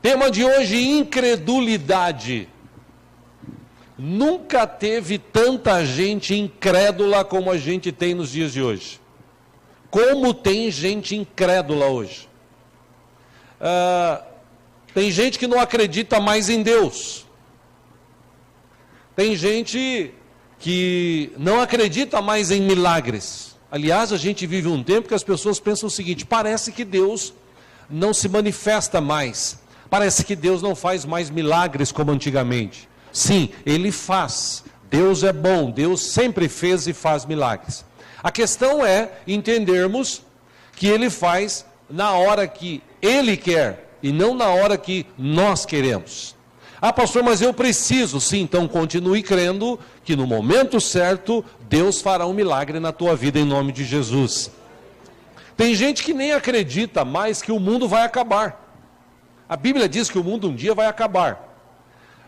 Tema de hoje: incredulidade. Nunca teve tanta gente incrédula como a gente tem nos dias de hoje. Como tem gente incrédula hoje. Tem gente que não acredita mais em Deus. Tem gente que não acredita mais em milagres. Aliás, a gente vive um tempo que as pessoas pensam o seguinte: parece que Deus não se manifesta mais. Parece que Deus não faz mais milagres como antigamente. Sim, Ele faz. Deus é bom. Deus sempre fez e faz milagres. A questão é entendermos que Ele faz na hora que Ele quer e não na hora que nós queremos. Ah, pastor, mas eu preciso. Sim, então continue crendo que no momento certo Deus fará um milagre na tua vida em nome de Jesus. Tem gente que nem acredita mais que o mundo vai acabar. A Bíblia diz que o mundo um dia vai acabar.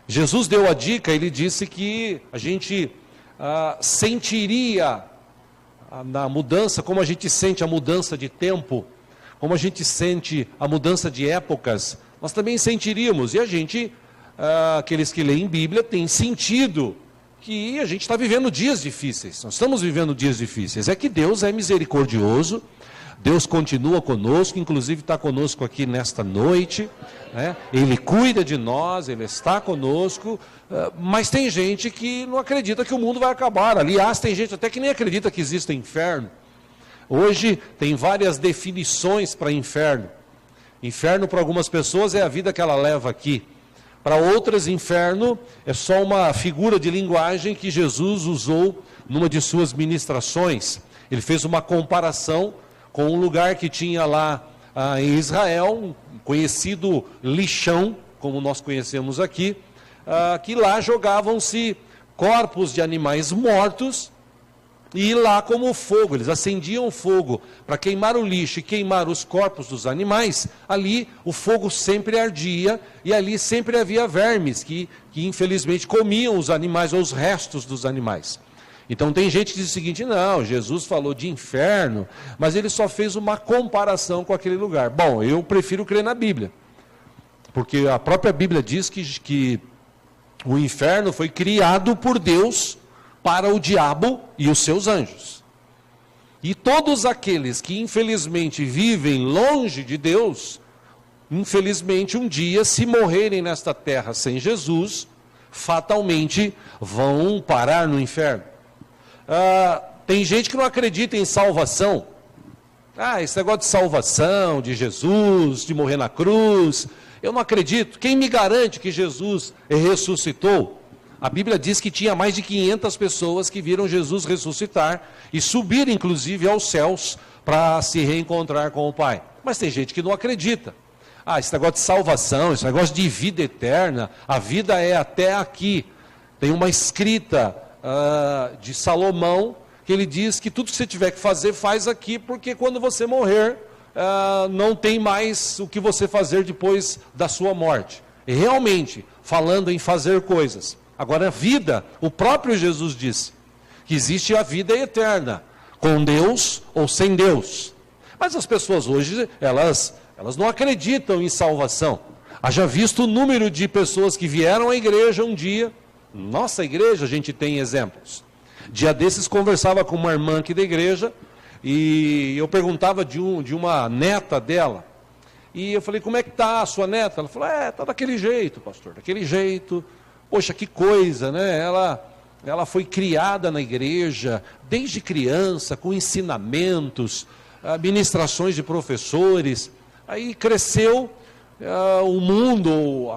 Jesus deu a dica, ele disse que a gente sentiria na mudança, como a gente sente a mudança de tempo, como a gente sente a mudança de épocas, nós também sentiríamos. E a gente, aqueles que leem Bíblia, têm sentido que a gente está vivendo dias difíceis. Nós estamos vivendo dias difíceis. É que Deus é misericordioso, Deus continua conosco, inclusive está conosco aqui nesta noite, né? Ele cuida de nós, Ele está conosco, mas tem gente que não acredita que o mundo vai acabar. Aliás, tem gente até que nem acredita que existe inferno. Hoje tem várias definições para inferno. Inferno para algumas pessoas é a vida que ela leva aqui. Para outras, inferno é só uma figura de linguagem que Jesus usou numa de suas ministrações. Ele fez uma comparação com um lugar que tinha lá em Israel, um conhecido lixão, como nós conhecemos aqui, que lá jogavam-se corpos de animais mortos, e lá como fogo, eles acendiam fogo para queimar o lixo e queimar os corpos dos animais. Ali o fogo sempre ardia, e ali sempre havia vermes que infelizmente comiam os animais ou os restos dos animais. Então tem gente que diz o seguinte: não, Jesus falou de inferno, mas ele só fez uma comparação com aquele lugar. Bom, eu prefiro crer na Bíblia, porque a própria Bíblia diz que o inferno foi criado por Deus para o diabo e os seus anjos. E todos aqueles que infelizmente vivem longe de Deus, infelizmente um dia, se morrerem nesta terra sem Jesus, fatalmente vão parar no inferno. Tem gente que não acredita em salvação. Esse negócio de salvação, de Jesus, de morrer na cruz, eu não acredito. Quem me garante que Jesus ressuscitou? A Bíblia diz que tinha mais de 500 pessoas que viram Jesus ressuscitar e subir inclusive aos céus para se reencontrar com o Pai. Mas tem gente que não acredita. Esse negócio de salvação, esse negócio de vida eterna, a vida é até aqui. Tem uma escrita de Salomão, que ele diz que tudo que você tiver que fazer, faz aqui, porque quando você morrer, não tem mais o que você fazer depois da sua morte. E realmente, falando em fazer coisas. Agora, a vida, o próprio Jesus disse que existe a vida eterna, com Deus ou sem Deus. Mas as pessoas hoje, elas não acreditam em salvação. Haja visto o número de pessoas que vieram à igreja um dia. Nossa igreja, a gente tem exemplos. Dia desses conversava com uma irmã aqui da igreja, e eu perguntava de uma neta dela, e eu falei: como é que está a sua neta? Ela falou: está daquele jeito, pastor, daquele jeito. Poxa, que coisa, né? Ela foi criada na igreja, desde criança, com ensinamentos, ministrações de professores, aí cresceu, o mundo,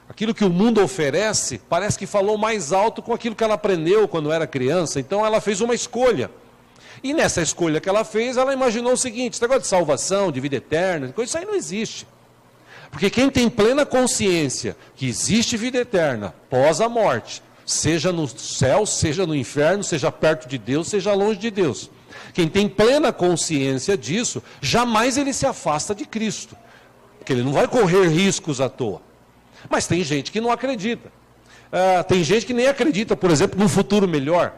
aquilo que o mundo oferece, parece que falou mais alto com aquilo que ela aprendeu quando era criança. Então ela fez uma escolha. E nessa escolha que ela fez, ela imaginou o seguinte: esse negócio de salvação, de vida eterna, isso aí não existe. Porque quem tem plena consciência que existe vida eterna pós a morte, seja no céu, seja no inferno, seja perto de Deus, seja longe de Deus. Quem tem plena consciência disso, jamais ele se afasta de Cristo. Porque ele não vai correr riscos à toa. Mas tem gente que não acredita. Tem gente que nem acredita, por exemplo, num futuro melhor.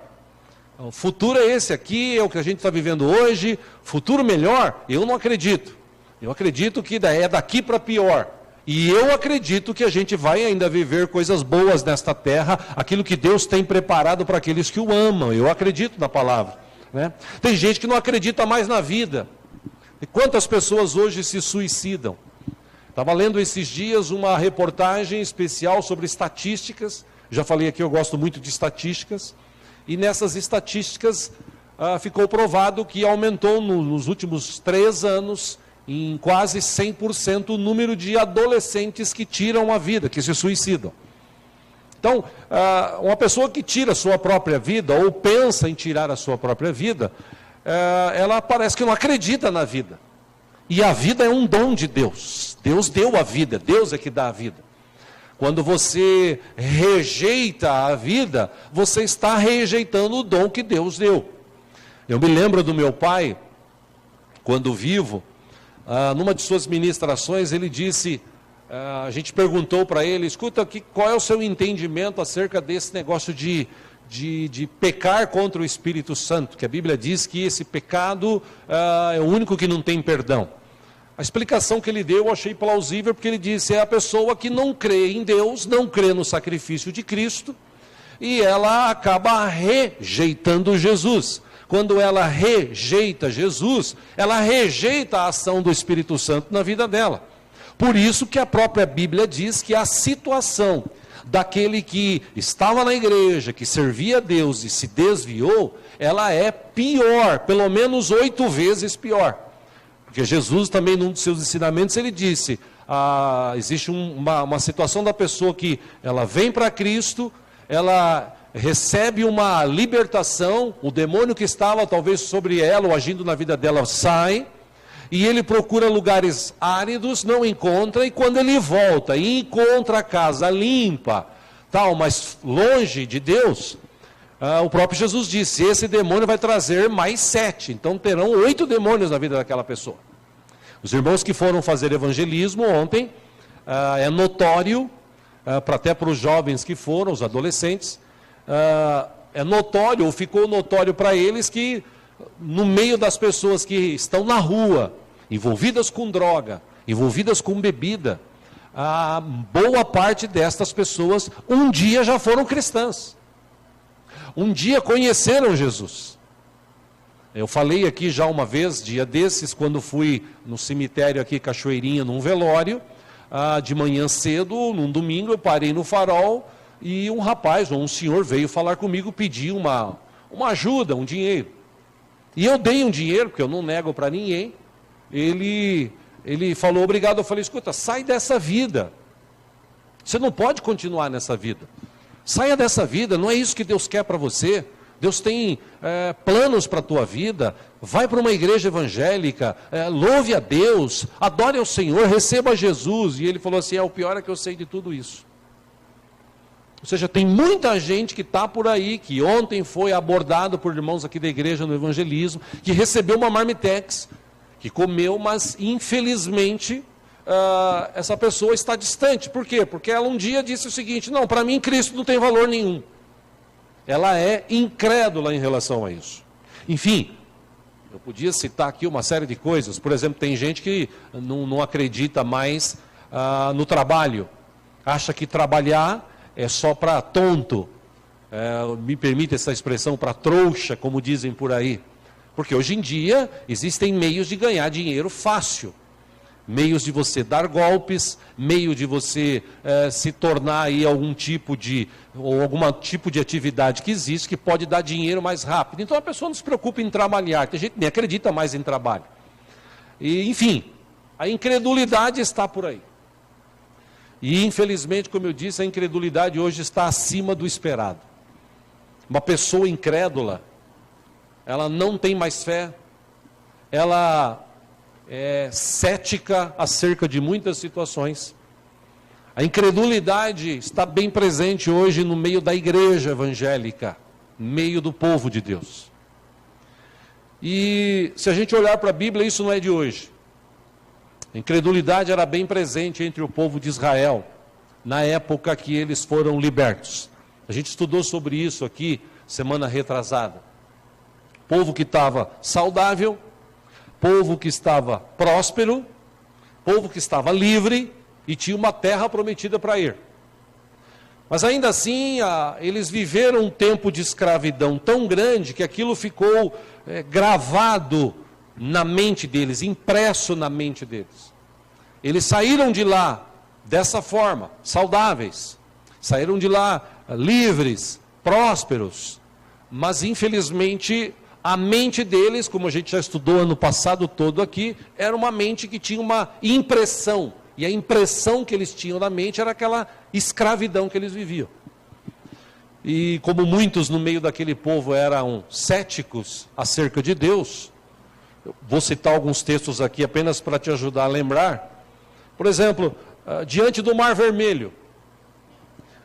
O futuro é esse aqui, é o que a gente está vivendo hoje. Futuro melhor, eu não acredito. Eu acredito que é daqui para pior. E eu acredito que a gente vai ainda viver coisas boas nesta terra, aquilo que Deus tem preparado para aqueles que o amam. Eu acredito na palavra, né? Tem gente que não acredita mais na vida. E quantas pessoas hoje se suicidam? Estava lendo esses dias uma reportagem especial sobre estatísticas. Já falei aqui, eu gosto muito de estatísticas. E nessas estatísticas ficou provado que aumentou nos últimos 3 anos em quase 100% o número de adolescentes que tiram a vida, que se suicidam. Então, uma pessoa que tira a sua própria vida, ou pensa em tirar a sua própria vida, ela parece que não acredita na vida. E a vida é um dom de Deus. Deus deu a vida, Deus é que dá a vida. Quando você rejeita a vida, você está rejeitando o dom que Deus deu. Eu me lembro do meu pai, quando vivo, numa de suas ministrações, ele disse, a gente perguntou para ele, escuta, qual é o seu entendimento acerca desse negócio de pecar contra o Espírito Santo, que a Bíblia diz que esse pecado é o único que não tem perdão. A explicação que ele deu eu achei plausível, porque ele disse, é a pessoa que não crê em Deus, não crê no sacrifício de Cristo, e ela acaba rejeitando Jesus. Quando ela rejeita Jesus, ela rejeita a ação do Espírito Santo na vida dela. Por isso que a própria Bíblia diz que a situação daquele que estava na igreja, que servia a Deus e se desviou, ela é pior, pelo menos 8 vezes pior. Porque Jesus também, num dos seus ensinamentos, ele disse, existe uma situação da pessoa que ela vem para Cristo, ela recebe uma libertação, o demônio que estava talvez sobre ela ou agindo na vida dela sai, e ele procura lugares áridos, não encontra, e quando ele volta e encontra a casa limpa, tal, mas longe de Deus, o próprio Jesus disse, esse demônio vai trazer mais 7, então terão 8 demônios na vida daquela pessoa. Os irmãos que foram fazer evangelismo ontem, é notório, até para os jovens que foram, os adolescentes, é notório, ou ficou notório para eles que no meio das pessoas que estão na rua, envolvidas com droga, envolvidas com bebida, a boa parte destas pessoas um dia já foram cristãs. Um dia conheceram Jesus. Eu falei aqui já uma vez, dia desses, quando fui no cemitério aqui, Cachoeirinha, num velório, de manhã cedo, num domingo, eu parei no farol, e um rapaz, ou um senhor veio falar comigo, pedir uma ajuda, um dinheiro. E eu dei um dinheiro, porque eu não nego para ninguém. Ele falou obrigado, eu falei, escuta, sai dessa vida. Você não pode continuar nessa vida. Saia dessa vida, não é isso que Deus quer para você. Deus tem planos para a tua vida. Vai para uma igreja evangélica, louve a Deus, adore ao Senhor, receba Jesus. E ele falou assim, o pior é que eu sei de tudo isso. Ou seja, tem muita gente que está por aí, que ontem foi abordado por irmãos aqui da igreja no evangelismo, que recebeu uma marmitex, que comeu, mas infelizmente essa pessoa está distante. Por quê? Porque ela um dia disse o seguinte, não, para mim Cristo não tem valor nenhum. Ela é incrédula em relação a isso. Enfim, eu podia citar aqui uma série de coisas. Por exemplo, tem gente que não acredita mais no trabalho. Acha que trabalhar é só para tonto. Me permite essa expressão, para trouxa, como dizem por aí. Porque hoje em dia existem meios de ganhar dinheiro fácil. Meios de você dar golpes, meio de você se tornar aí algum tipo de atividade que existe, que pode dar dinheiro mais rápido. Então a pessoa não se preocupa em trabalhar, tem gente que nem acredita mais em trabalho. E, enfim, a incredulidade está por aí. E infelizmente, como eu disse, a incredulidade hoje está acima do esperado. Uma pessoa incrédula, ela não tem mais fé, ela é cética acerca de muitas situações. A incredulidade está bem presente hoje no meio da igreja evangélica, no meio do povo de Deus. E se a gente olhar para a Bíblia, isso não é de hoje. A incredulidade era bem presente entre o povo de Israel, na época que eles foram libertos. A gente estudou sobre isso aqui, semana retrasada. Povo que estava saudável, povo que estava próspero, Povo que estava livre e tinha uma terra prometida para ir. Mas ainda assim, eles viveram um tempo de escravidão tão grande que aquilo ficou gravado na mente deles, impresso na mente deles. Eles saíram de lá dessa forma, saudáveis, saíram de lá livres, prósperos, mas infelizmente a mente deles, como a gente já estudou ano passado todo aqui, era uma mente que tinha uma impressão, e a impressão que eles tinham na mente era aquela escravidão que eles viviam. E como muitos no meio daquele povo eram céticos acerca de Deus, eu vou citar alguns textos aqui apenas para te ajudar a lembrar. Por exemplo, diante do Mar Vermelho,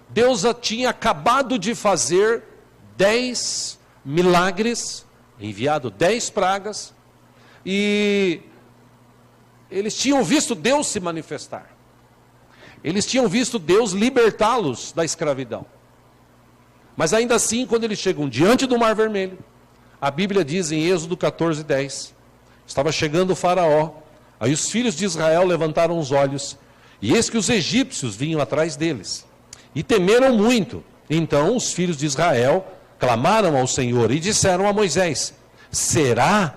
Deus tinha acabado de fazer 10 milagres, enviado 10 pragas, e eles tinham visto Deus se manifestar. Eles tinham visto Deus libertá-los da escravidão. Mas ainda assim, quando eles chegam diante do Mar Vermelho, a Bíblia diz em Êxodo 14:10, estava chegando o faraó, aí os filhos de Israel levantaram os olhos, e eis que os egípcios vinham atrás deles, e temeram muito. Então os filhos de Israel clamaram ao Senhor e disseram a Moisés: será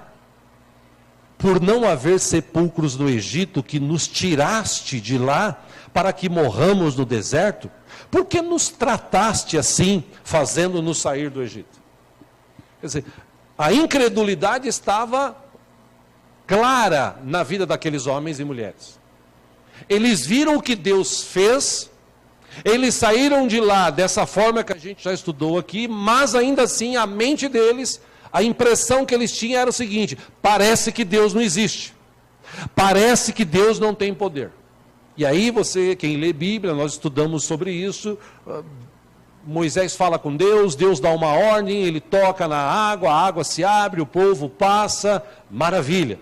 por não haver sepulcros no Egito que nos tiraste de lá para que morramos no deserto? Por que nos trataste assim, fazendo-nos sair do Egito? Quer dizer, a incredulidade estava clara na vida daqueles homens e mulheres. Eles viram o que Deus fez, eles saíram de lá dessa forma que a gente já estudou aqui, mas ainda assim a mente deles, a impressão que eles tinham era o seguinte: parece que Deus não existe, parece que Deus não tem poder. E aí você, quem lê Bíblia, nós estudamos sobre isso, Moisés fala com Deus, Deus dá uma ordem, ele toca na água, a água se abre, o povo passa, maravilha.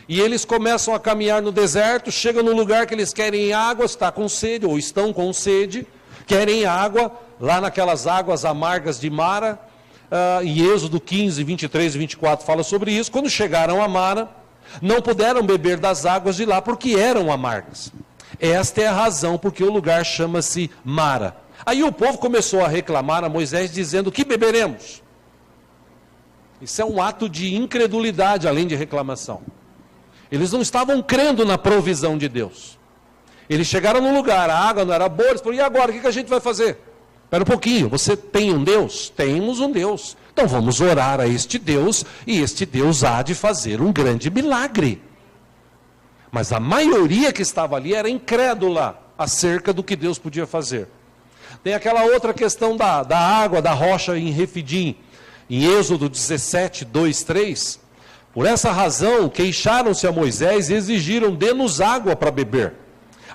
E eles começam a caminhar no deserto, chegam no lugar que eles querem água, está com sede, ou estão com sede, querem água, lá naquelas águas amargas de Mara, em Êxodo 15, 23 e 24 fala sobre isso. Quando chegaram a Mara, não puderam beber das águas de lá, porque eram amargas. Esta é a razão porque o lugar chama-se Mara. Aí o povo começou a reclamar a Moisés, dizendo: que beberemos? Isso é um ato de incredulidade, além de reclamação. Eles não estavam crendo na provisão de Deus. Eles chegaram no lugar, a água não era boa, eles falaram: e agora, o que a gente vai fazer? Espera um pouquinho, você tem um Deus? Temos um Deus. Então vamos orar a este Deus, e este Deus há de fazer um grande milagre. Mas a maioria que estava ali era incrédula acerca do que Deus podia fazer. Tem aquela outra questão da água, da rocha em Refidim, em Êxodo 17, 2, 3. Por essa razão, queixaram-se a Moisés e exigiram: dê-nos água para beber.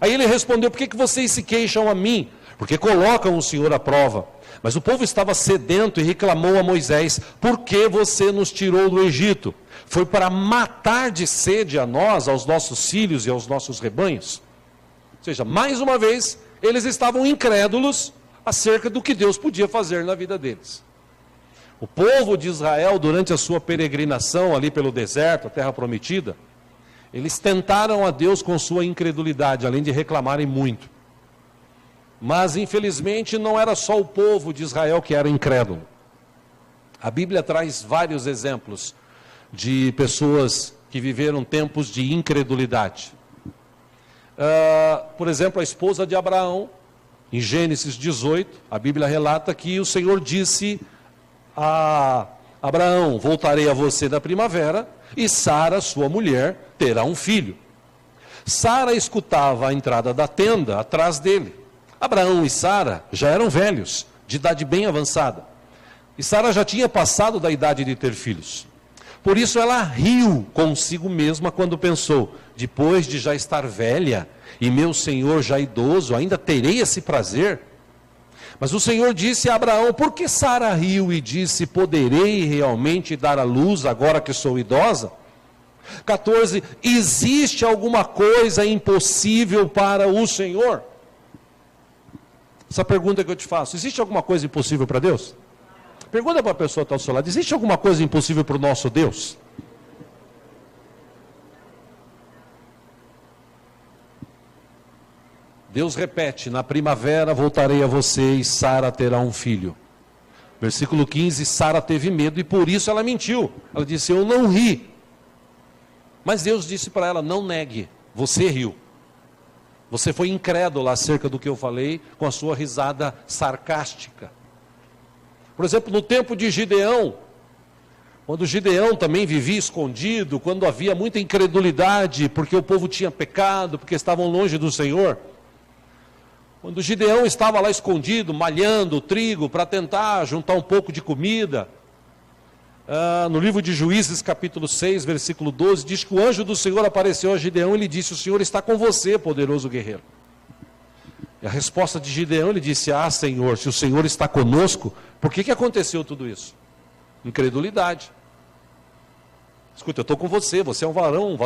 Aí ele respondeu: por que vocês se queixam a mim? Porque colocam o Senhor à prova. Mas o povo estava sedento e reclamou a Moisés: por que você nos tirou do Egito? Foi para matar de sede a nós, aos nossos filhos e aos nossos rebanhos? Ou seja, mais uma vez, eles estavam incrédulos acerca do que Deus podia fazer na vida deles. O povo de Israel, durante a sua peregrinação ali pelo deserto, a terra prometida, eles tentaram a Deus com sua incredulidade, além de reclamarem muito. Mas, infelizmente, não era só o povo de Israel que era incrédulo. A Bíblia traz vários exemplos de pessoas que viveram tempos de incredulidade. Por exemplo, a esposa de Abraão, em Gênesis 18, a Bíblia relata que o Senhor disse a Abraão: voltarei a você na primavera, e Sara, sua mulher, terá um filho. Sara escutava a entrada da tenda atrás dele. Abraão e Sara já eram velhos, de idade bem avançada. E Sara já tinha passado da idade de ter filhos. Por isso ela riu consigo mesma quando pensou: depois de já estar velha e meu senhor já idoso, ainda terei esse prazer? Mas o Senhor disse a Abraão: por que Sara riu e disse: poderei realmente dar à luz agora que sou idosa? 14. Existe alguma coisa impossível para o Senhor? Essa pergunta que eu te faço: existe alguma coisa impossível para Deus? Pergunta para a pessoa que está ao seu lado: existe alguma coisa impossível para o nosso Deus? Deus repete: na primavera voltarei a você e Sara terá um filho. Versículo 15, Sara teve medo e por isso ela mentiu. Ela disse: eu não ri. Mas Deus disse para ela: não negue, você riu. Você foi incrédula acerca do que eu falei com a sua risada sarcástica. Por exemplo, no tempo de Gideão, quando Gideão também vivia escondido, quando havia muita incredulidade, porque o povo tinha pecado, porque estavam longe do Senhor. Quando Gideão estava lá escondido, malhando o trigo para tentar juntar um pouco de comida, no livro de Juízes, capítulo 6, versículo 12, diz que o anjo do Senhor apareceu a Gideão e lhe disse: o Senhor está com você, poderoso guerreiro. E a resposta de Gideão, ele disse: ah, Senhor, se o Senhor está conosco, por que aconteceu tudo isso? Incredulidade. Escuta, eu estou com você, você é um varão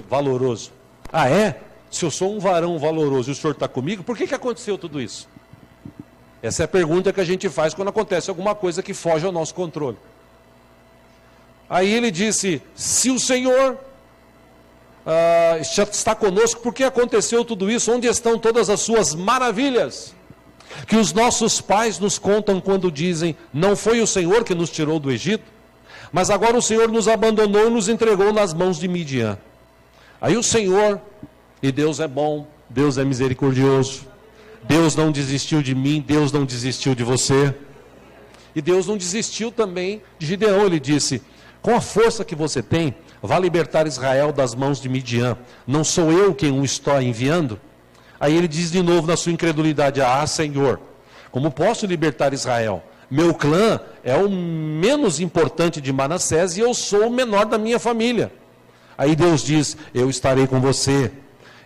valoroso. Ah, é? Se eu sou um varão valoroso e o Senhor está comigo, por que aconteceu tudo isso? Essa é a pergunta que a gente faz quando acontece alguma coisa que foge ao nosso controle. Aí ele disse: se o Senhor está conosco, por que aconteceu tudo isso? Onde estão todas as suas maravilhas? Que os nossos pais nos contam quando dizem: não foi o Senhor que nos tirou do Egito, mas agora o Senhor nos abandonou e nos entregou nas mãos de Midian. Aí o Senhor, e Deus é bom, Deus é misericordioso, Deus não desistiu de mim, Deus não desistiu de você, e Deus não desistiu também de Gideão. Ele disse: com a força que você tem, vá libertar Israel das mãos de Midian. Não sou eu quem o estou enviando? Aí ele diz de novo na sua incredulidade: ah, Senhor, como posso libertar Israel? Meu clã é o menos importante de Manassés e eu sou o menor da minha família. Aí Deus diz: eu estarei com você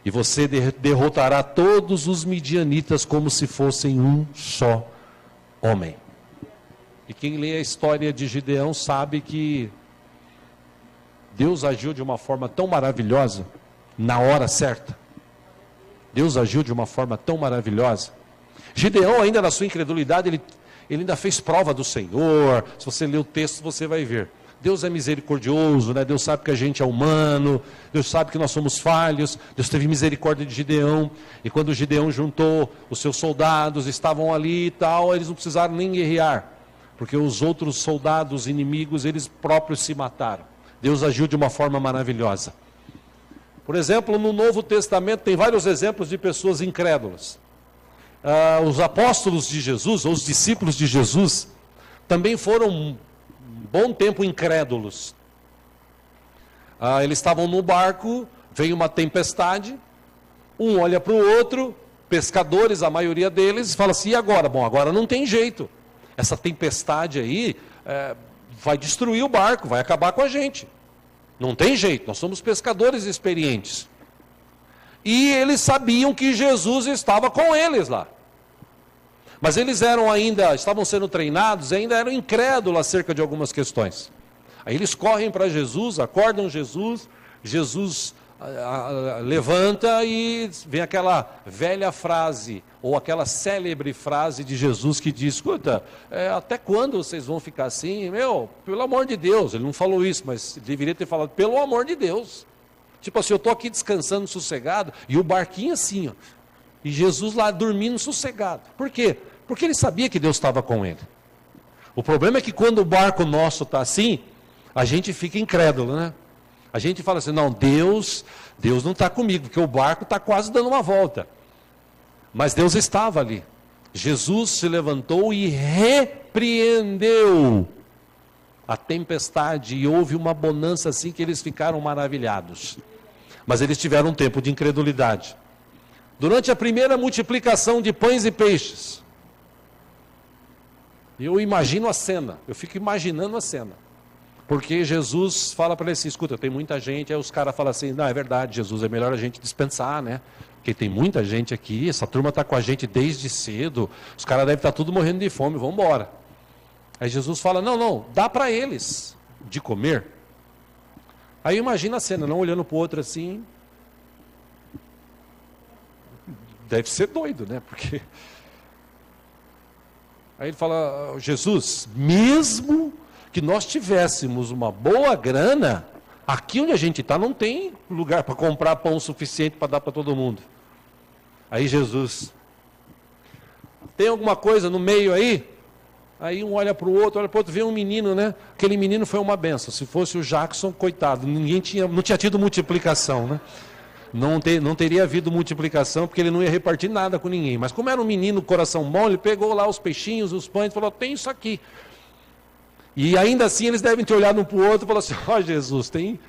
e você derrotará todos os midianitas como se fossem um só homem. E quem lê a história de Gideão sabe que Deus agiu de uma forma tão maravilhosa, na hora certa. Deus agiu de uma forma tão maravilhosa. Gideão, ainda na sua incredulidade, ele ainda fez prova do Senhor. Se você ler o texto, você vai ver. Deus é misericordioso, né? Deus sabe que a gente é humano, Deus sabe que nós somos falhos. Deus teve misericórdia de Gideão. E quando Gideão juntou os seus soldados, estavam ali e tal, eles não precisaram nem guerrear, porque os outros soldados inimigos, eles próprios se mataram. Deus agiu de uma forma maravilhosa. Por exemplo, no Novo Testamento tem vários exemplos de pessoas incrédulas. Os apóstolos de Jesus, ou os discípulos de Jesus, também foram um bom tempo incrédulos. Eles estavam no barco, veio uma tempestade, um olha para o outro, pescadores, a maioria deles, fala assim: e agora? Bom, agora não tem jeito. Essa tempestade aí vai destruir o barco, vai acabar com a gente. Não tem jeito, nós somos pescadores experientes. E eles sabiam que Jesus estava com eles lá. Mas eles estavam sendo treinados, ainda eram incrédulos acerca de algumas questões. Aí eles correm para Jesus, acordam Jesus, Jesus levanta e vem aquela velha frase, ou aquela célebre frase de Jesus que diz: escuta, até quando vocês vão ficar assim? Pelo amor de Deus. Ele não falou isso, mas deveria ter falado: pelo amor de Deus. Tipo assim, eu estou aqui descansando sossegado, e o barquinho assim, ó, e Jesus lá dormindo sossegado. Por quê? Porque ele sabia que Deus estava com ele. O problema é que quando o barco nosso está assim, a gente fica incrédulo, né? A gente fala assim: não, Deus não está comigo, porque o barco está quase dando uma volta. Mas Deus estava ali. Jesus se levantou e repreendeu a tempestade, e houve uma bonança assim que eles ficaram maravilhados. Mas eles tiveram um tempo de incredulidade. Durante a primeira multiplicação de pães e peixes, eu imagino a cena, eu fico imaginando a cena. Porque Jesus fala para eles assim: escuta, tem muita gente. Aí os caras falam assim: não, é verdade, Jesus, é melhor a gente dispensar, né? Porque tem muita gente aqui, essa turma está com a gente desde cedo, os caras devem estar tudo morrendo de fome, vamos embora. Aí Jesus fala: não, dá para eles de comer. Aí imagina a cena, não olhando para o outro assim. Deve ser doido, né? Porque... Aí ele fala: Jesus, mesmo que nós tivéssemos uma boa grana, aqui onde a gente está não tem lugar para comprar pão suficiente para dar para todo mundo. Aí Jesus, tem alguma coisa no meio aí? Aí um olha para o outro, vê um menino, né? Aquele menino foi uma benção. Se fosse o Jackson, coitado, não tinha tido multiplicação, né? Não teria havido multiplicação, porque ele não ia repartir nada com ninguém. Mas como era um menino, coração bom, ele pegou lá os peixinhos, os pães, e falou, tem isso aqui. E ainda assim eles devem ter olhado um para o outro e falado assim, Jesus, tem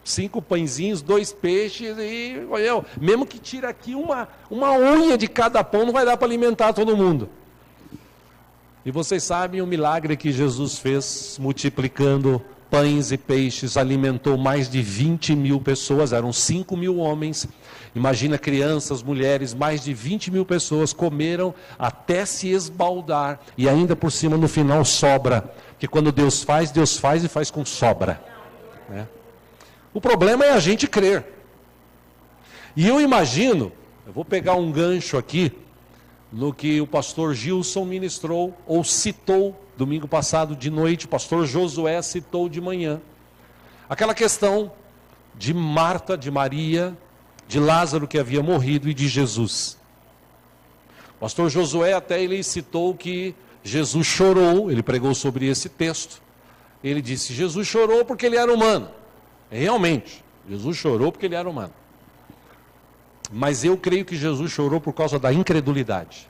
5 pãezinhos, 2 peixes, e olha, mesmo que tire aqui uma unha de cada pão, não vai dar para alimentar todo mundo. E vocês sabem o milagre que Jesus fez, multiplicando pães e peixes, alimentou mais de 20 mil pessoas, eram 5 mil homens. Imagina crianças, mulheres, mais de 20 mil pessoas comeram até se esbaldar. E ainda por cima, no final, sobra. Porque quando Deus faz e faz com sobra. Né? O problema é a gente crer. E eu imagino, eu vou pegar um gancho aqui, no que o pastor Gilson ministrou, ou citou, domingo passado de noite, o pastor Josué citou de manhã. Aquela questão de Marta, de Maria, de Lázaro que havia morrido e de Jesus. O pastor Josué até ele citou que Jesus chorou, ele pregou sobre esse texto. Ele disse, Jesus chorou porque ele era humano. Realmente, Jesus chorou porque ele era humano. Mas eu creio que Jesus chorou por causa da incredulidade.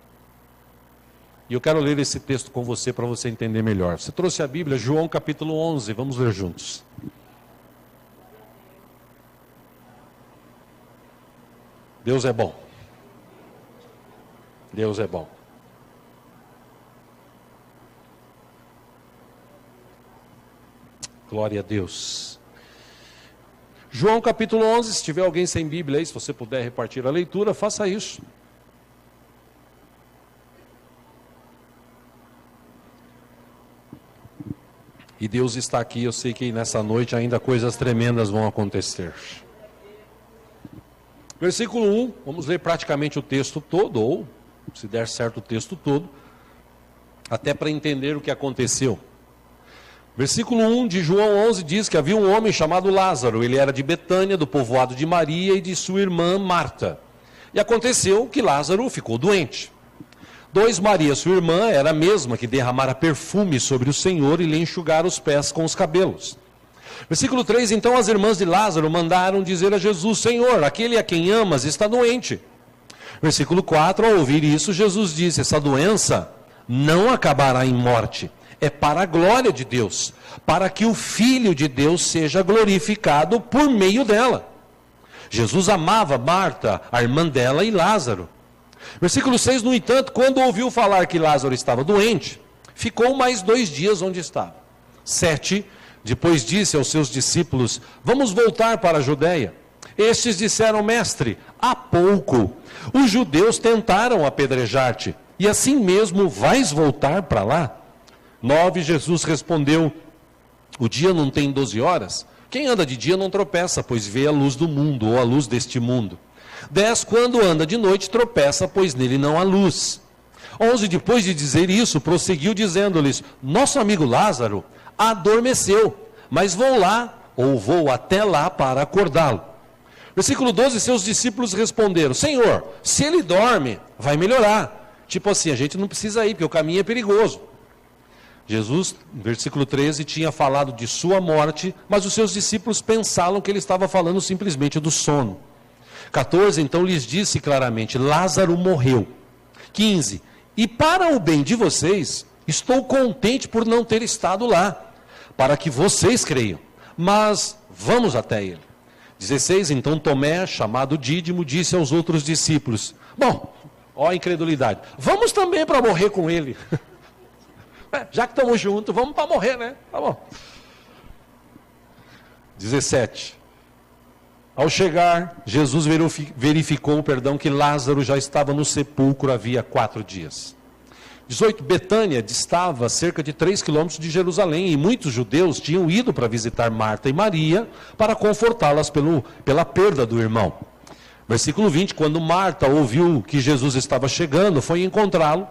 E eu quero ler esse texto com você para você entender melhor. Você trouxe a Bíblia, João capítulo 11, vamos ler juntos. Deus é bom. Deus é bom. Glória a Deus. João capítulo 11, se tiver alguém sem Bíblia aí, se você puder repartir a leitura, faça isso. E Deus está aqui, eu sei que nessa noite ainda coisas tremendas vão acontecer. Versículo 1, vamos ler praticamente o texto todo, ou, se der certo, o texto todo, até para entender o que aconteceu. Versículo 1 de João 11 diz que havia um homem chamado Lázaro, ele era de Betânia, do povoado de Maria e de sua irmã Marta. E aconteceu que Lázaro ficou doente. 2, Maria, sua irmã, era a mesma que derramara perfume sobre o Senhor e lhe enxugara os pés com os cabelos. Versículo 3, então as irmãs de Lázaro mandaram dizer a Jesus, Senhor, aquele a quem amas está doente. Versículo 4, ao ouvir isso, Jesus disse, essa doença não acabará em morte. É para a glória de Deus, para que o Filho de Deus seja glorificado por meio dela. Jesus amava Marta, a irmã dela, e Lázaro. Versículo 6, no entanto, quando ouviu falar que Lázaro estava doente, ficou mais 2 dias onde estava. 7, depois disse aos seus discípulos, vamos voltar para a Judéia. Estes disseram, mestre, há pouco os judeus tentaram apedrejar-te, e assim mesmo vais voltar para lá? 9, Jesus respondeu, o dia não tem 12 horas? Quem anda de dia não tropeça, pois vê a luz do mundo, ou a luz deste mundo. 10, quando anda de noite, tropeça, pois nele não há luz. 11, depois de dizer isso, prosseguiu dizendo-lhes, nosso amigo Lázaro adormeceu, mas vou até lá para acordá-lo. Versículo 12, seus discípulos responderam, Senhor, se ele dorme, vai melhorar. Tipo assim, a gente não precisa ir, porque o caminho é perigoso. Jesus, versículo 13, tinha falado de sua morte, mas os seus discípulos pensaram que ele estava falando simplesmente do sono. 14, então lhes disse claramente, Lázaro morreu. 15, e para o bem de vocês, estou contente por não ter estado lá, para que vocês creiam, mas vamos até ele. 16, então Tomé, chamado Dídimo, disse aos outros discípulos, bom, ó a incredulidade, vamos também para morrer com ele. Já que estamos juntos, vamos para morrer, né? Tá bom. 17. Ao chegar, Jesus verificou, que Lázaro já estava no sepulcro havia 4 dias. 18. Betânia distava cerca de 3 quilômetros de Jerusalém, e muitos judeus tinham ido para visitar Marta e Maria, para confortá-las pela perda do irmão. Versículo 20, quando Marta ouviu que Jesus estava chegando, foi encontrá-lo,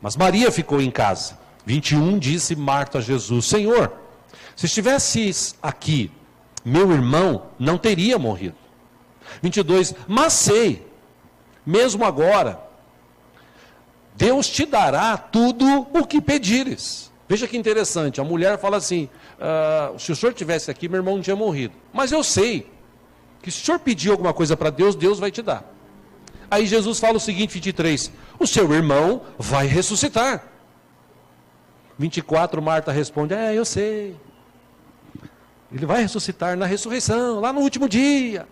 mas Maria ficou em casa. 21, disse Marta a Jesus, Senhor, se estivesses aqui, meu irmão não teria morrido. 22, mas sei mesmo agora, Deus te dará tudo o que pedires. Veja que interessante, a mulher fala assim, se o senhor estivesse aqui, meu irmão não tinha morrido. Mas eu sei que se o senhor pedir alguma coisa para Deus, Deus vai te dar. Aí Jesus fala o seguinte, 23, o seu irmão vai ressuscitar. 24, Marta responde, eu sei. Ele vai ressuscitar na ressurreição, lá no último dia.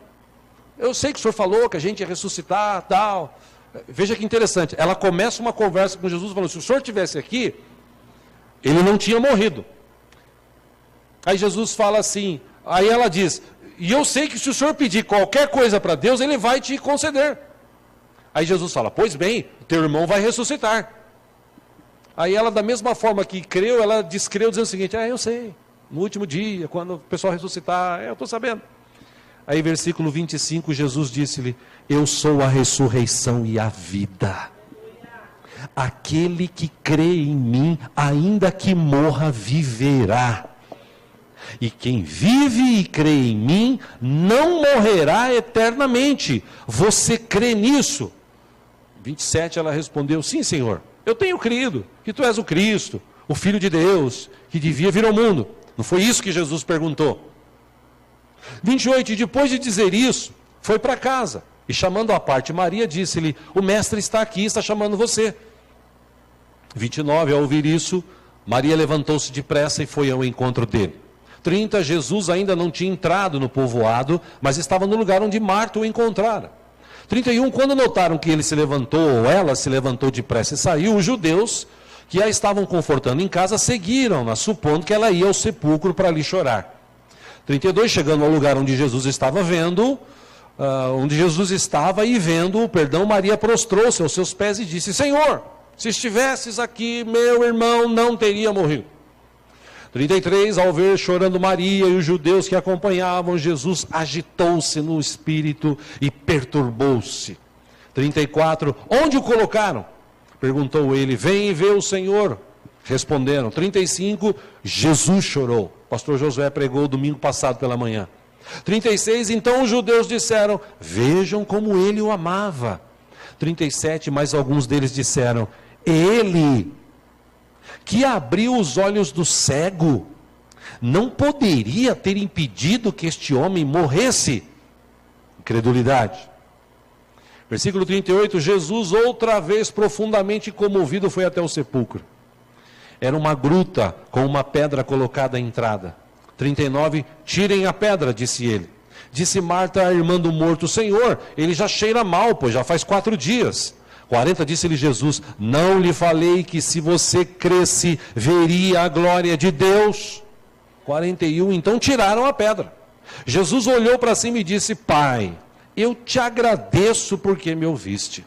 Eu sei que o senhor falou que a gente ia ressuscitar, tal. Veja que interessante, ela começa uma conversa com Jesus, falando, se o senhor estivesse aqui, ele não tinha morrido. Aí Jesus fala assim, aí ela diz, e eu sei que se o senhor pedir qualquer coisa para Deus, ele vai te conceder. Aí Jesus fala, pois bem, teu irmão vai ressuscitar. Aí ela, da mesma forma que creu, ela descreu dizendo o seguinte, eu sei, no último dia, quando o pessoal ressuscitar, eu estou sabendo. Aí versículo 25, Jesus disse-lhe, eu sou a ressurreição e a vida. Aquele que crê em mim, ainda que morra, viverá. E quem vive e crê em mim, não morrerá eternamente. Você crê nisso? 27, ela respondeu, sim, Senhor. Eu tenho crido que tu és o Cristo, o Filho de Deus, que devia vir ao mundo. Não foi isso que Jesus perguntou. 28, e depois de dizer isso, foi para casa. E chamando à parte Maria, disse-lhe, o mestre está aqui, está chamando você. 29, ao ouvir isso, Maria levantou-se depressa e foi ao encontro dele. 30, Jesus ainda não tinha entrado no povoado, mas estava no lugar onde Marta o encontrara. 31, quando notaram que ele se levantou, ou ela se levantou depressa e saiu, os judeus que a estavam confortando em casa seguiram-na, supondo que ela ia ao sepulcro para ali chorar. 32, chegando ao lugar onde Jesus estava vendo, Maria prostrou-se aos seus pés e disse, Senhor, se estivesses aqui, meu irmão não teria morrido. 33, ao ver chorando Maria e os judeus que acompanhavam Jesus, agitou-se no espírito e perturbou-se. 34, onde o colocaram? Perguntou ele, vem e vê o Senhor. Responderam. 35, Jesus chorou. O pastor Josué pregou domingo passado pela manhã. 36, então os judeus disseram, vejam como ele o amava. 37, mas alguns deles disseram, ele que abriu os olhos do cego, não poderia ter impedido que este homem morresse? Incredulidade. Versículo 38, Jesus outra vez profundamente comovido foi até o sepulcro. Era uma gruta com uma pedra colocada à entrada. 39, tirem a pedra, disse ele. Disse Marta, a irmã do morto, Senhor, ele já cheira mal, pois já faz 4 dias. 40, disse-lhe Jesus, não lhe falei que se você cresce, veria a glória de Deus? 41, então tiraram a pedra. Jesus olhou para cima e disse, Pai, eu te agradeço porque me ouviste.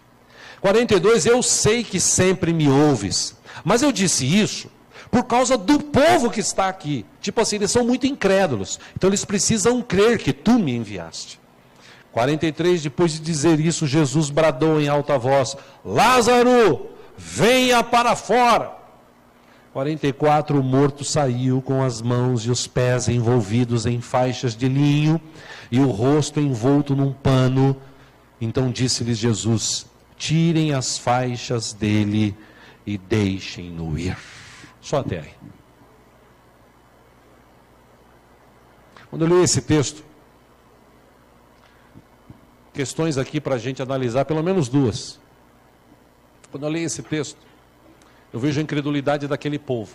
42, eu sei que sempre me ouves, mas eu disse isso por causa do povo que está aqui. Tipo assim, eles são muito incrédulos, então eles precisam crer que tu me enviaste. 43, depois de dizer isso, Jesus bradou em alta voz, Lázaro, venha para fora. 44, o morto saiu com as mãos e os pés envolvidos em faixas de linho e o rosto envolto num pano. Então disse-lhes Jesus, tirem as faixas dele e deixem-no ir. Só até aí. Quando eu li esse texto, questões aqui para a gente analisar, pelo menos 2. Quando eu leio esse texto, eu vejo a incredulidade daquele povo.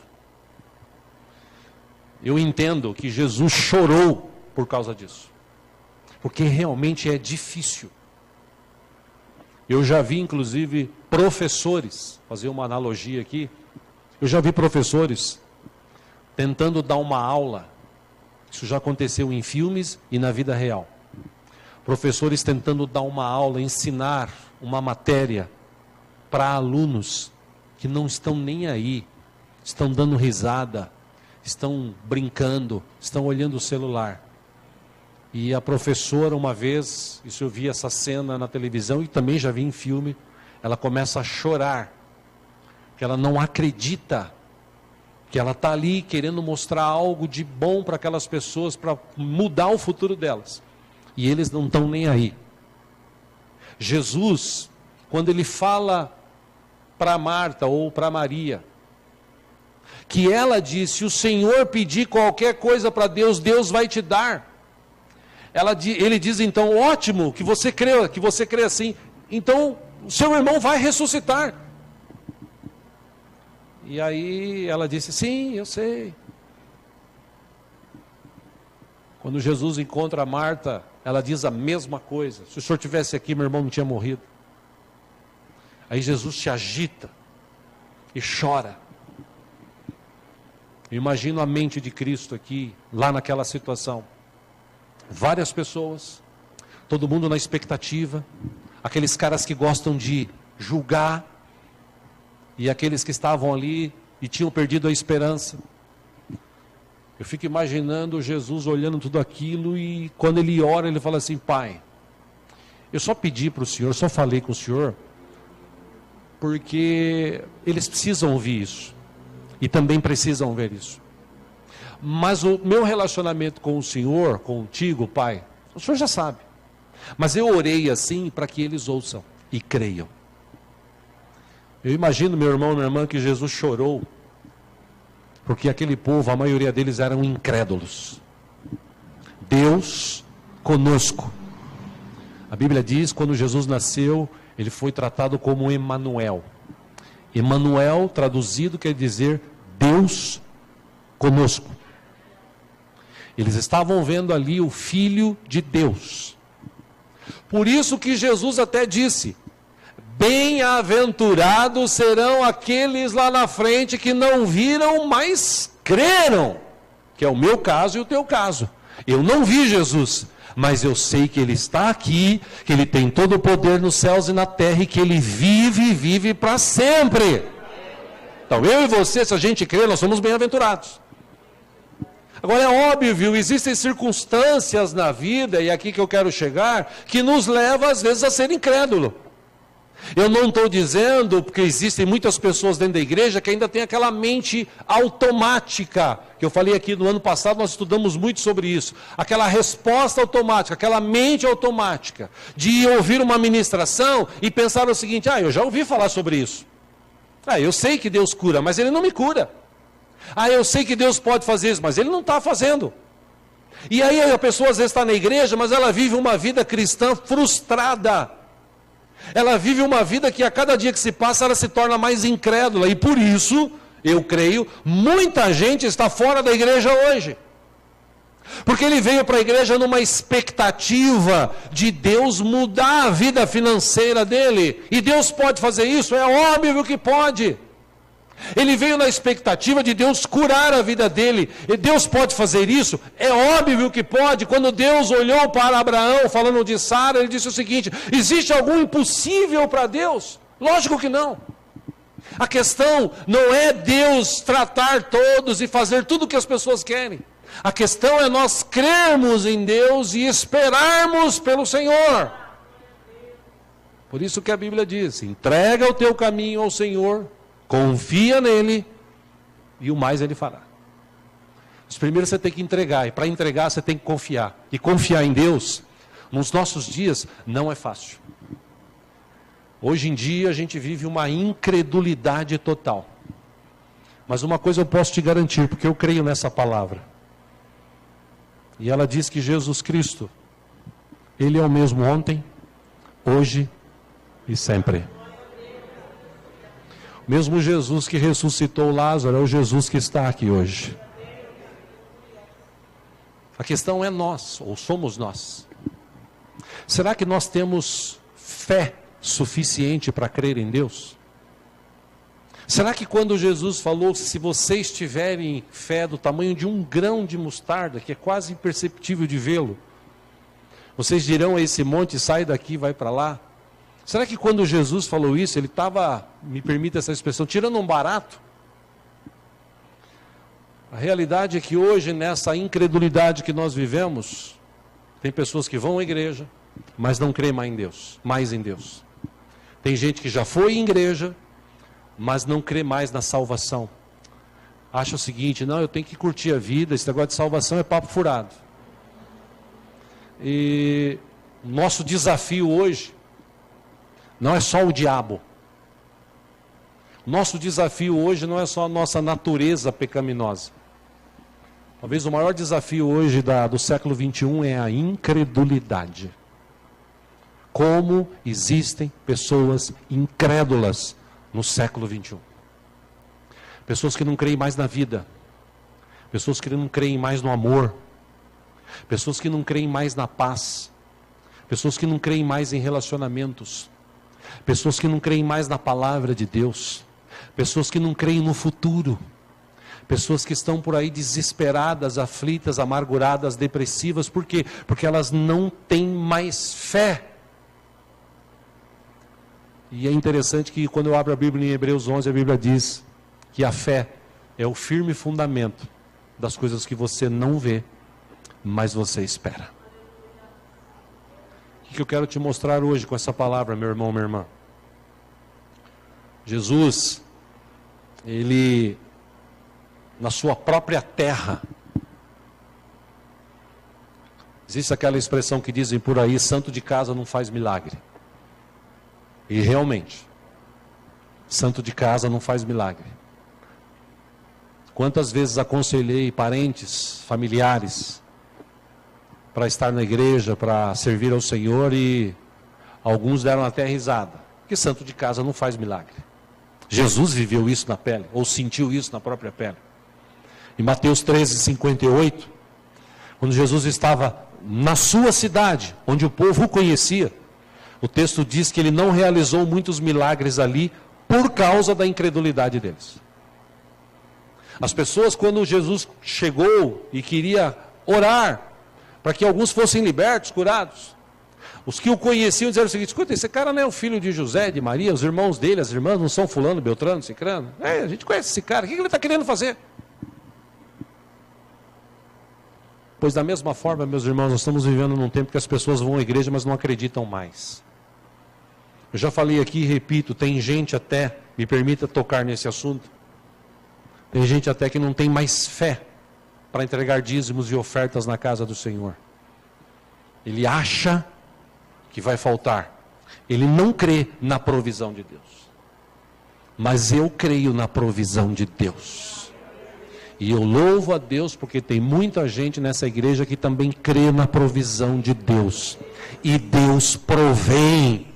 Eu entendo que Jesus chorou por causa disso. Porque realmente é difícil. Eu já vi, inclusive, professores, fazer uma analogia aqui, eu já vi professores tentando dar uma aula, isso já aconteceu em filmes e na vida real. Professores tentando dar uma aula, ensinar uma matéria para alunos que não estão nem aí, estão dando risada, estão brincando, estão olhando o celular. E a professora uma vez, isso eu vi essa cena na televisão e também já vi em filme, ela começa a chorar, que ela não acredita, que ela está ali querendo mostrar algo de bom para aquelas pessoas, para mudar o futuro delas. E eles não estão nem aí. Jesus quando ele fala para Marta ou para Maria, que ela disse: se o Senhor pedir qualquer coisa para Deus, Deus vai te dar. Ele diz então: ótimo, que você crê assim, então o seu irmão vai ressuscitar. E aí ela disse: sim, eu sei. Quando Jesus encontra a Marta, ela diz a mesma coisa: se o senhor tivesse aqui, meu irmão não tinha morrido. Aí Jesus se agita e chora. Eu imagino a mente de Cristo aqui, lá naquela situação. Várias pessoas, todo mundo na expectativa, aqueles caras que gostam de julgar, e aqueles que estavam ali e tinham perdido a esperança. Eu fico imaginando Jesus olhando tudo aquilo, e quando ele ora, ele fala assim: Pai, eu só pedi para o Senhor, só falei com o Senhor, porque eles precisam ouvir isso, e também precisam ver isso. Mas o meu relacionamento com o Senhor, contigo, Pai, o Senhor já sabe. Mas eu orei assim para que eles ouçam e creiam. Eu imagino, meu irmão e minha irmã, que Jesus chorou, porque aquele povo, a maioria deles eram incrédulos. Deus conosco. A Bíblia diz, quando Jesus nasceu, ele foi tratado como Emanuel. Emanuel, traduzido, quer dizer Deus conosco. Eles estavam vendo ali o Filho de Deus. Por isso que Jesus até disse: bem-aventurados serão aqueles lá na frente que não viram, mas creram. Que é o meu caso e o teu caso. Eu não vi Jesus, mas eu sei que Ele está aqui, que Ele tem todo o poder nos céus e na terra, e que Ele vive e vive para sempre. Então eu e você, se a gente crê, nós somos bem-aventurados. Agora é óbvio, existem circunstâncias na vida, e aqui que eu quero chegar, que nos leva às vezes a ser incrédulo. Eu não estou dizendo, porque existem muitas pessoas dentro da igreja que ainda tem aquela mente automática, que eu falei aqui no ano passado, nós estudamos muito sobre isso, aquela resposta automática, aquela mente automática, de ouvir uma ministração e pensar o seguinte: eu já ouvi falar sobre isso, eu sei que Deus cura, mas Ele não me cura. Eu sei que Deus pode fazer isso, mas Ele não está fazendo. E aí a pessoa às vezes está na igreja, mas ela vive uma vida cristã frustrada. Ela vive uma vida que a cada dia que se passa, ela se torna mais incrédula. E por isso, eu creio, muita gente está fora da igreja hoje. Porque ele veio para a igreja numa expectativa de Deus mudar a vida financeira dele. E Deus pode fazer isso? É óbvio que pode. Ele veio na expectativa de Deus curar a vida dele. E Deus pode fazer isso? É óbvio que pode. Quando Deus olhou para Abraão, falando de Sara, Ele disse o seguinte: existe algum impossível para Deus? Lógico que não. A questão não é Deus tratar todos e fazer tudo o que as pessoas querem. A questão é nós crermos em Deus e esperarmos pelo Senhor. Por isso que a Bíblia diz: entrega o teu caminho ao Senhor, confia nele, e o mais Ele fará. Mas primeiro você tem que entregar, e para entregar você tem que confiar. E confiar em Deus, nos nossos dias, não é fácil. Hoje em dia a gente vive uma incredulidade total. Mas uma coisa eu posso te garantir, porque eu creio nessa palavra. E ela diz que Jesus Cristo, Ele é o mesmo ontem, hoje e sempre. Mesmo Jesus que ressuscitou Lázaro é o Jesus que está aqui hoje. A questão é nós, ou somos nós. Será que nós temos fé suficiente para crer em Deus? Será que quando Jesus falou, se vocês tiverem fé do tamanho de um grão de mostarda, que é quase imperceptível de vê-lo, vocês dirão a esse monte: sai daqui, vai para lá? Será que quando Jesus falou isso, Ele estava, me permita essa expressão, tirando um barato? A realidade é que hoje, nessa incredulidade que nós vivemos, tem pessoas que vão à igreja, mas não creem mais em Deus. Tem gente que já foi em igreja, mas não crê mais na salvação. Acha o seguinte: não, eu tenho que curtir a vida, esse negócio de salvação é papo furado. E nosso desafio hoje, não é só o diabo. Nosso desafio hoje não é só a nossa natureza pecaminosa. Talvez o maior desafio hoje do século 21 é a incredulidade. Como existem pessoas incrédulas no século 21. Pessoas que não creem mais na vida. Pessoas que não creem mais no amor. Pessoas que não creem mais na paz. Pessoas que não creem mais em relacionamentos. Pessoas que não creem mais na palavra de Deus. Pessoas que não creem no futuro. Pessoas que estão por aí desesperadas, aflitas, amarguradas, depressivas. Por quê? Porque elas não têm mais fé. E é interessante que quando eu abro a Bíblia em Hebreus 11, a Bíblia diz que a fé é o firme fundamento das coisas que você não vê, mas você espera. O que eu quero te mostrar hoje com essa palavra, meu irmão, minha irmã? Jesus, ele, na sua própria terra, existe aquela expressão que dizem por aí, santo de casa não faz milagre. E realmente, santo de casa não faz milagre. Quantas vezes aconselhei parentes, familiares, para estar na igreja, para servir ao Senhor, e alguns deram até risada, porque santo de casa não faz milagre. Jesus viveu isso na pele, ou sentiu isso na própria pele. Em Mateus 13:58, quando Jesus estava na sua cidade, onde o povo o conhecia, o texto diz que ele não realizou muitos milagres ali por causa da incredulidade deles. As pessoas, quando Jesus chegou e queria orar para que alguns fossem libertos, curados, os que o conheciam disseram o seguinte: escuta, esse cara não é o filho de José, de Maria, os irmãos dele, as irmãs não são fulano, beltrano, cicrano? A gente conhece esse cara, o que ele está querendo fazer? Pois da mesma forma, meus irmãos, nós estamos vivendo num tempo que as pessoas vão à igreja, mas não acreditam mais. Eu já falei aqui e repito, tem gente até, me permita tocar nesse assunto, tem gente até que não tem mais fé para entregar dízimos e ofertas na casa do Senhor. Ele acha que vai faltar. Ele não crê na provisão de Deus. Mas eu creio na provisão de Deus. E eu louvo a Deus porque tem muita gente nessa igreja que também crê na provisão de Deus. E Deus provém.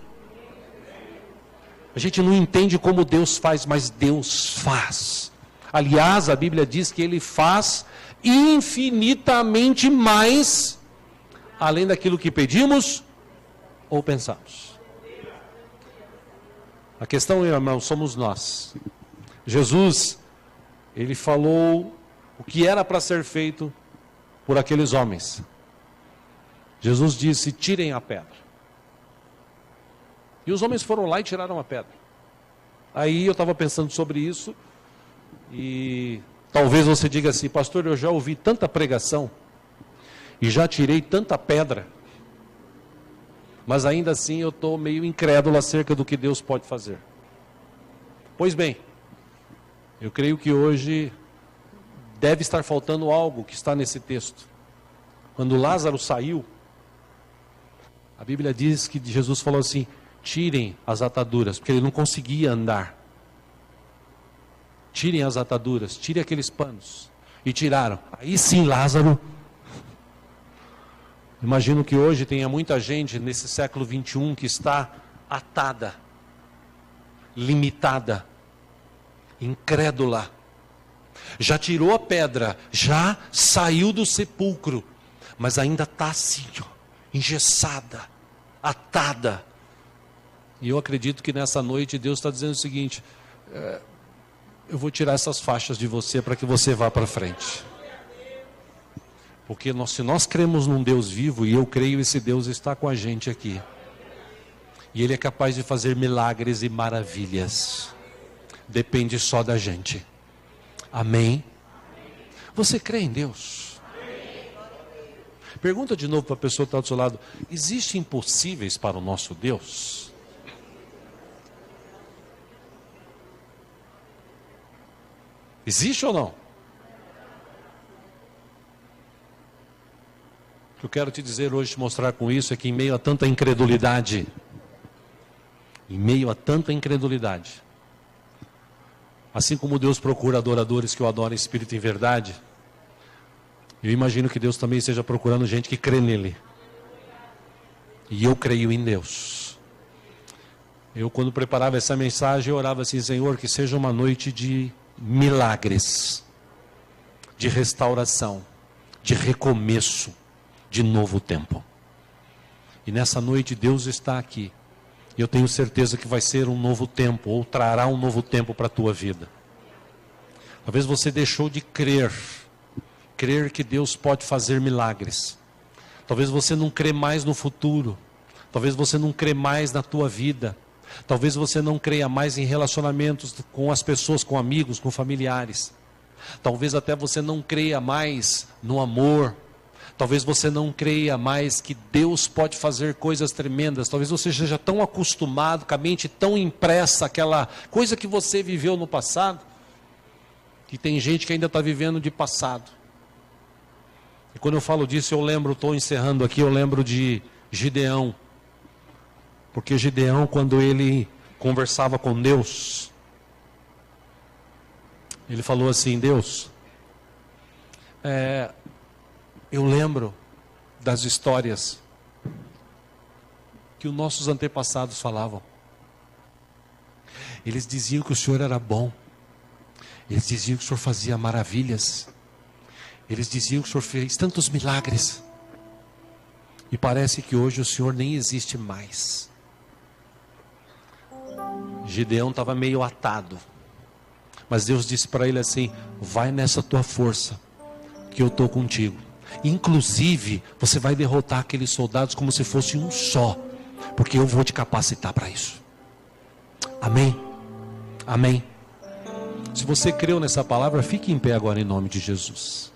A gente não entende como Deus faz, mas Deus faz. Aliás, a Bíblia diz que Ele faz infinitamente mais, além daquilo que pedimos ou pensamos. A questão, meu irmão, somos nós. Jesus, Ele falou o que era para ser feito por aqueles homens. Jesus disse: tirem a pedra. E os homens foram lá e tiraram a pedra. Aí eu estava pensando sobre isso, e talvez você diga assim: pastor, eu já ouvi tanta pregação, e já tirei tanta pedra, mas ainda assim eu estou meio incrédulo acerca do que Deus pode fazer. Pois bem, eu creio que hoje deve estar faltando algo que está nesse texto. Quando Lázaro saiu, a Bíblia diz que Jesus falou assim: tirem as ataduras, porque ele não conseguia andar. Tirem as ataduras, tirem aqueles panos. E tiraram. Aí sim, Lázaro. Imagino que hoje tenha muita gente nesse século 21 que está atada, limitada, incrédula. Já tirou a pedra, já saiu do sepulcro, mas ainda está assim, ó, engessada, atada. E eu acredito que nessa noite Deus está dizendo o seguinte: eu vou tirar essas faixas de você para que você vá para frente. Porque se nós cremos num Deus vivo, e eu creio, esse Deus está com a gente aqui. E Ele é capaz de fazer milagres e maravilhas. Depende só da gente. Amém? Você crê em Deus? Pergunta de novo para a pessoa que está do seu lado: existem impossíveis para o nosso Deus? Existe ou não? O que eu quero te dizer hoje, te mostrar com isso, é que em meio a tanta incredulidade, em meio a tanta incredulidade. Assim como Deus procura adoradores que o adorem em espírito e em verdade, eu imagino que Deus também esteja procurando gente que crê nele. E eu creio em Deus. Eu, quando preparava essa mensagem, eu orava assim: Senhor, que seja uma noite de milagres, de restauração, de recomeço, de novo tempo. E nessa noite Deus está aqui. E eu tenho certeza que vai ser um novo tempo, ou trará um novo tempo para a tua vida. Talvez você deixou de crer que Deus pode fazer milagres. Talvez você não crê mais no futuro. Talvez você não crê mais na tua vida. Talvez você não creia mais em relacionamentos com as pessoas, com amigos, com familiares. Talvez até você não creia mais no amor. Talvez você não creia mais que Deus pode fazer coisas tremendas. Talvez você esteja tão acostumado, com a mente tão impressa, aquela coisa que você viveu no passado, que tem gente que ainda está vivendo de passado. E quando eu falo disso, eu lembro, estou encerrando aqui, eu lembro de Gideão. Porque Gideão, quando ele conversava com Deus, ele falou assim: Deus, eu lembro das histórias que os nossos antepassados falavam. Eles diziam que o Senhor era bom. Eles diziam que o Senhor fazia maravilhas. Eles diziam que o Senhor fez tantos milagres. E parece que hoje o Senhor nem existe mais. Gideão estava meio atado. Mas Deus disse para ele assim: vai nessa tua força, que eu estou contigo. Inclusive, você vai derrotar aqueles soldados como se fosse um só, porque eu vou te capacitar para isso. Amém? Amém? Se você creu nessa palavra, fique em pé agora em nome de Jesus.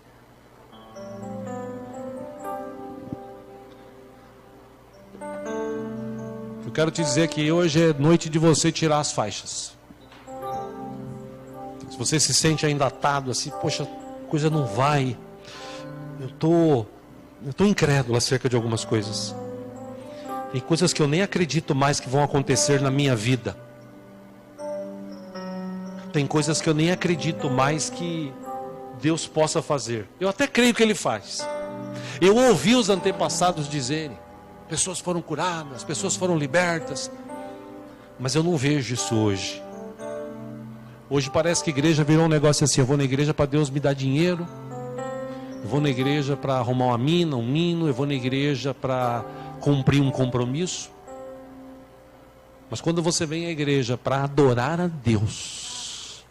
Eu quero te dizer que hoje é noite de você tirar as faixas. Se você se sente ainda atado assim, poxa, a coisa não vai. Eu tô incrédulo acerca de algumas coisas. Tem coisas que eu nem acredito mais que vão acontecer na minha vida. Tem coisas que eu nem acredito mais que Deus possa fazer. Eu até creio que Ele faz. Eu ouvi os antepassados dizerem: pessoas foram curadas, pessoas foram libertas. Mas eu não vejo isso hoje. Hoje parece que a igreja virou um negócio assim: eu vou na igreja para Deus me dar dinheiro. Eu vou na igreja para arrumar uma mina, um menino. Eu vou na igreja para cumprir um compromisso. Mas quando você vem à igreja para adorar a Deus,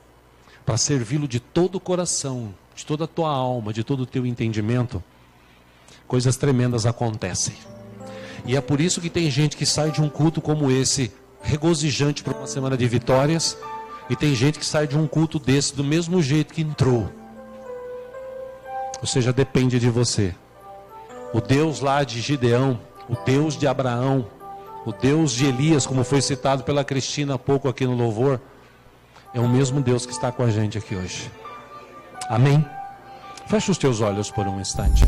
para servi-lo de todo o coração, de toda a tua alma, de todo o teu entendimento, coisas tremendas acontecem. E é por isso que tem gente que sai de um culto como esse, regozijante por uma semana de vitórias, e tem gente que sai de um culto desse do mesmo jeito que entrou. Ou seja, depende de você. O Deus lá de Gideão, o Deus de Abraão, o Deus de Elias, como foi citado pela Cristina há pouco aqui no louvor, é o mesmo Deus que está com a gente aqui hoje. Amém? Fecha os teus olhos por um instante.